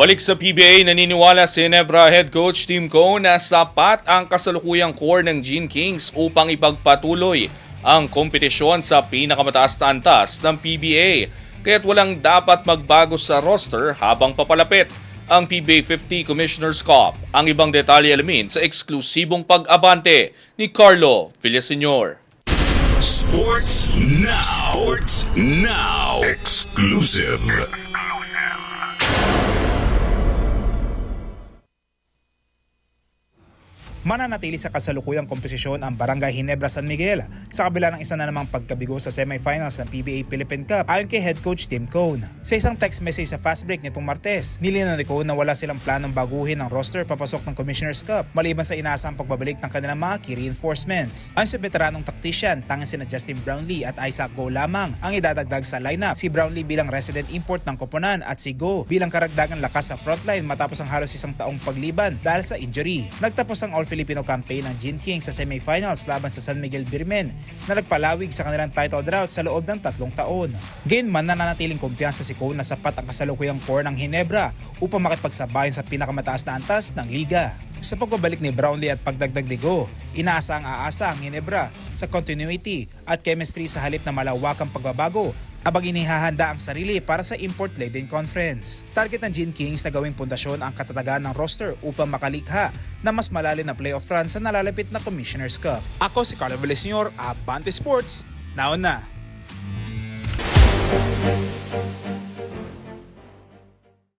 Balik sa PBA, naniniwala si Ginebra head coach Tim Cone na sapat ang kasalukuyang core ng Gene Kings upang ipagpatuloy ang kompetisyon sa pinakamataas na antas ng PBA. Kaya't walang dapat magbago sa roster habang papalapit ang PBA 50 Commissioner's Cup. Ang ibang detalye alamin sa eksklusibong pag-abante ni Carlo Villaseñor. Sports Now. Sports Now. Exclusive. Mananatili sa kasalukuyang komposisyon ang Barangay Ginebra San Miguel sa kabila ng isa na namang pagkabigo sa semifinals ng PBA Philippine Cup ayon kay head coach Tim Cone. Sa isang text message sa fast break nitong Martes, nilinaw ni Cone na wala silang planong baguhin ang roster papasok ng Commissioner's Cup maliban sa inaasahang pagbabalik ng kanilang mga key reinforcements. Ayon sa veteranong tactician, tanging sina Justin Brownlee at Isaac Go lamang ang idadagdag sa lineup. Si Brownlee bilang resident import ng Koponan at si Go bilang karagdagang lakas sa frontline matapos ang halos isang taong pagliban dahil sa injury. Nagtapos ang All-Filipino campaign ng Gene Kings sa semifinals laban sa San Miguel Birmen na nagpalawig sa kanilang title drought sa loob ng 3 taon. Gayunman, nananatiling kumpiyansa si Cone na sapat ang kasalukuyang core ng Ginebra upang makipagsabayan sa pinakamataas na antas ng liga. Sa pagbabalik ni Brownlee at pagdagdag ni Go, inaasa ang Ginebra sa continuity at chemistry sa halip na malawakang pagbabago abang inihahanda ang sarili para sa import-laden conference. Target ng Gene Kings na gawing pundasyon ang katatagan ng roster upang makalikha na mas malalim na playoff run sa nalalapit na Commissioner's Cup. Ako si Carlo Villaseñor, Abante Sports, nauna.